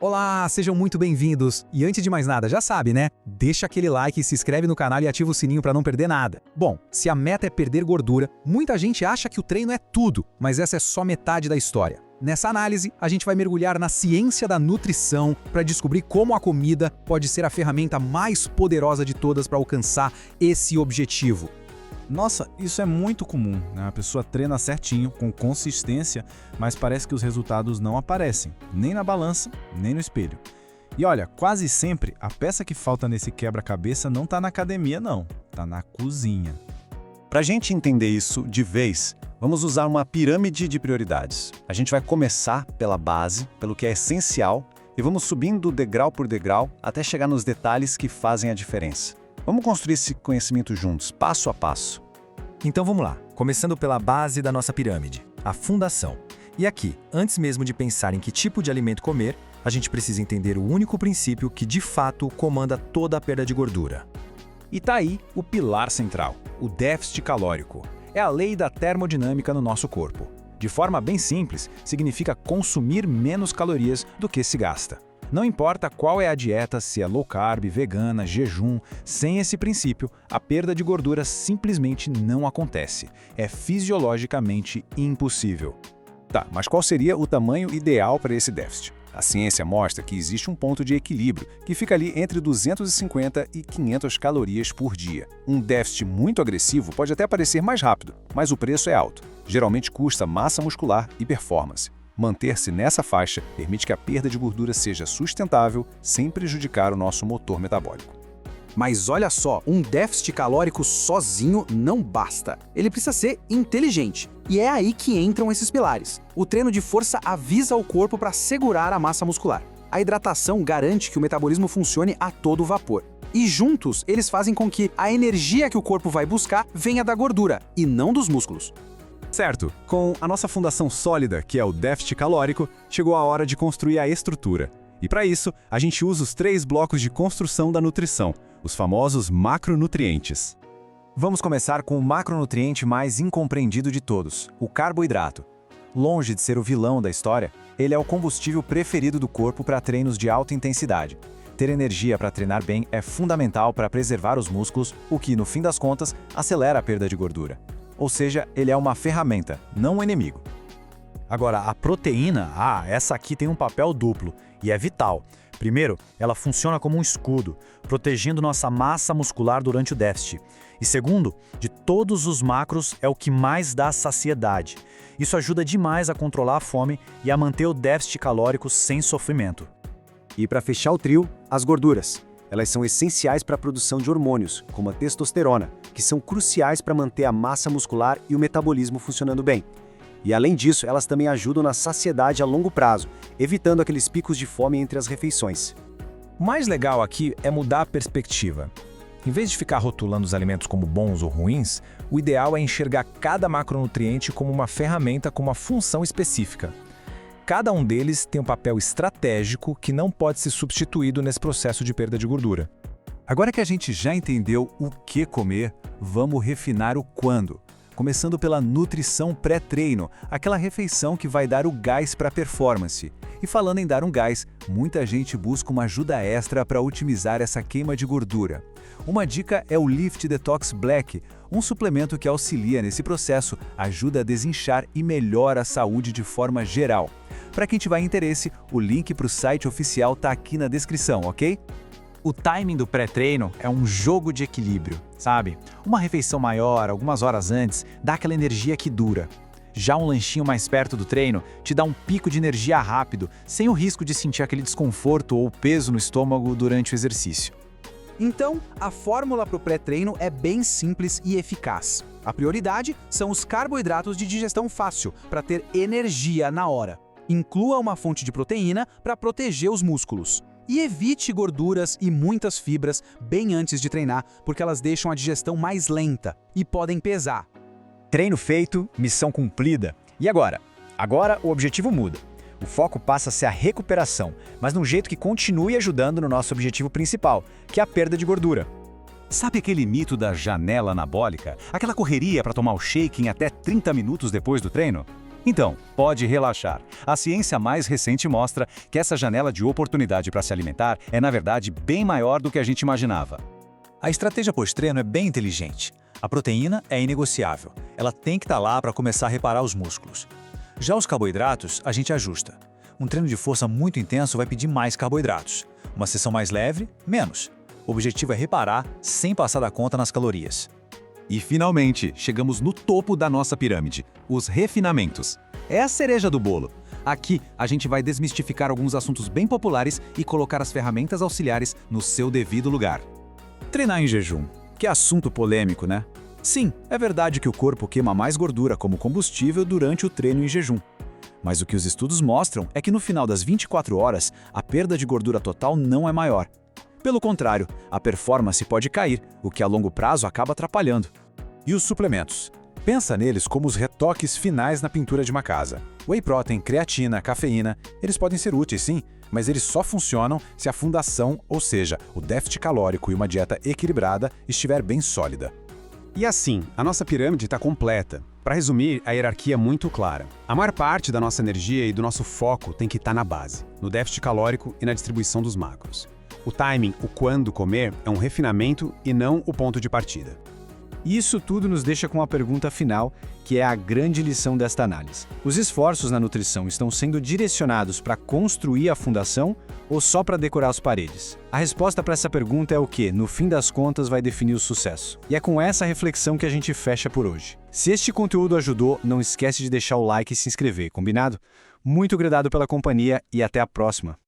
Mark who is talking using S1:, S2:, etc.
S1: Olá, sejam muito bem-vindos. E antes de mais nada, já sabe, né? Deixa aquele like, se inscreve no canal e ativa o sininho para não perder nada. Bom, se a meta é perder gordura, muita gente acha que o treino é tudo, mas essa é só metade da história. Nessa análise, a gente vai mergulhar na ciência da nutrição para descobrir como a comida pode ser a ferramenta mais poderosa de todas para alcançar esse objetivo.
S2: Nossa, isso é muito comum, né? A pessoa treina certinho, com consistência, mas parece que os resultados não aparecem, nem na balança, nem no espelho. E olha, quase sempre a peça que falta nesse quebra-cabeça não está na academia não, está na cozinha.
S3: Para a gente entender isso de vez, vamos usar uma pirâmide de prioridades. A gente vai começar pela base, pelo que é essencial, e vamos subindo degrau por degrau até chegar nos detalhes que fazem a diferença. Vamos construir esse conhecimento juntos, passo a passo.
S4: Então vamos lá, começando pela base da nossa pirâmide, a fundação. E aqui, antes mesmo de pensar em que tipo de alimento comer, a gente precisa entender o único princípio que de fato comanda toda a perda de gordura.
S3: E tá aí o pilar central, o déficit calórico. É a lei da termodinâmica no nosso corpo. De forma bem simples, significa consumir menos calorias do que se gasta. Não importa qual é a dieta, se é low carb, vegana, jejum, sem esse princípio, a perda de gordura simplesmente não acontece. É fisiologicamente impossível. Tá, mas qual seria o tamanho ideal para esse déficit? A ciência mostra que existe um ponto de equilíbrio que fica ali entre 250 e 500 calorias por dia. Um déficit muito agressivo pode até parecer mais rápido, mas o preço é alto. Geralmente custa massa muscular e performance. Manter-se nessa faixa permite que a perda de gordura seja sustentável sem prejudicar o nosso motor metabólico.
S1: Mas olha só, um déficit calórico sozinho não basta. Ele precisa ser inteligente. E é aí que entram esses pilares. O treino de força avisa o corpo para segurar a massa muscular. A hidratação garante que o metabolismo funcione a todo vapor. E juntos, eles fazem com que a energia que o corpo vai buscar venha da gordura e não dos músculos.
S3: Certo, com a nossa fundação sólida, que é o déficit calórico, chegou a hora de construir a estrutura. E para isso, a gente usa os 3 blocos de construção da nutrição, os famosos macronutrientes.
S4: Vamos começar com o macronutriente mais incompreendido de todos, o carboidrato. Longe de ser o vilão da história, ele é o combustível preferido do corpo para treinos de alta intensidade. Ter energia para treinar bem é fundamental para preservar os músculos, o que, no fim das contas, acelera a perda de gordura. Ou seja, ele é uma ferramenta, não um inimigo.
S5: Agora, a proteína, essa aqui tem um papel duplo e é vital. Primeiro, ela funciona como um escudo, protegendo nossa massa muscular durante o déficit. E segundo, de todos os macros, é o que mais dá saciedade. Isso ajuda demais a controlar a fome e a manter o déficit calórico sem sofrimento.
S6: E para fechar o trio, as gorduras. Elas são essenciais para a produção de hormônios, como a testosterona, que são cruciais para manter a massa muscular e o metabolismo funcionando bem. E além disso, elas também ajudam na saciedade a longo prazo, evitando aqueles picos de fome entre as refeições.
S7: O mais legal aqui é mudar a perspectiva. Em vez de ficar rotulando os alimentos como bons ou ruins, o ideal é enxergar cada macronutriente como uma ferramenta com uma função específica. Cada um deles tem um papel estratégico que não pode ser substituído nesse processo de perda de gordura.
S3: Agora que a gente já entendeu o que comer, vamos refinar o quando. Começando pela nutrição pré-treino, aquela refeição que vai dar o gás para a performance. E falando em dar um gás, muita gente busca uma ajuda extra para otimizar essa queima de gordura. Uma dica é o Lift Detox Black, um suplemento que auxilia nesse processo, ajuda a desinchar e melhora a saúde de forma geral. Para quem tiver interesse, o link para o site oficial está aqui na descrição, ok?
S5: O timing do pré-treino é um jogo de equilíbrio, sabe? Uma refeição maior, algumas horas antes, dá aquela energia que dura. Já um lanchinho mais perto do treino te dá um pico de energia rápido, sem o risco de sentir aquele desconforto ou peso no estômago durante o exercício.
S1: Então, a fórmula para o pré-treino é bem simples e eficaz. A prioridade são os carboidratos de digestão fácil, para ter energia na hora. Inclua uma fonte de proteína para proteger os músculos. E evite gorduras e muitas fibras bem antes de treinar, porque elas deixam a digestão mais lenta e podem pesar.
S5: Treino feito, missão cumprida. E agora? Agora o objetivo muda. O foco passa a ser a recuperação, mas de um jeito que continue ajudando no nosso objetivo principal, que é a perda de gordura.
S3: Sabe aquele mito da janela anabólica? Aquela correria para tomar o shake em até 30 minutos depois do treino?
S4: Então, pode relaxar. A ciência mais recente mostra que essa janela de oportunidade para se alimentar é, na verdade, bem maior do que a gente imaginava.
S3: A estratégia pós-treino é bem inteligente. A proteína é inegociável. Ela tem que estar lá para começar a reparar os músculos. Já os carboidratos, a gente ajusta. Um treino de força muito intenso vai pedir mais carboidratos. Uma sessão mais leve, menos. O objetivo é reparar sem passar da conta nas calorias.
S4: E, finalmente, chegamos no topo da nossa pirâmide, os refinamentos. É a cereja do bolo. Aqui, a gente vai desmistificar alguns assuntos bem populares e colocar as ferramentas auxiliares no seu devido lugar.
S3: Treinar em jejum. Que assunto polêmico, né? Sim, é verdade que o corpo queima mais gordura como combustível durante o treino em jejum. Mas o que os estudos mostram é que no final das 24 horas, a perda de gordura total não é maior. Pelo contrário, a performance pode cair, o que a longo prazo acaba atrapalhando.
S1: E os suplementos? Pensa neles como os retoques finais na pintura de uma casa. Whey protein, creatina, cafeína, eles podem ser úteis sim, mas eles só funcionam se a fundação, ou seja, o déficit calórico e uma dieta equilibrada, estiver bem sólida.
S6: E assim, a nossa pirâmide está completa. Para resumir, a hierarquia é muito clara. A maior parte da nossa energia e do nosso foco tem que estar na base, no déficit calórico e na distribuição dos macros. O timing, o quando comer, é um refinamento e não o ponto de partida.
S2: Isso tudo nos deixa com a pergunta final, que é a grande lição desta análise. Os esforços na nutrição estão sendo direcionados para construir a fundação ou só para decorar as paredes? A resposta para essa pergunta é o que, no fim das contas, vai definir o sucesso. E é com essa reflexão que a gente fecha por hoje. Se este conteúdo ajudou, não esquece de deixar o like e se inscrever, combinado? Muito obrigado pela companhia e até a próxima!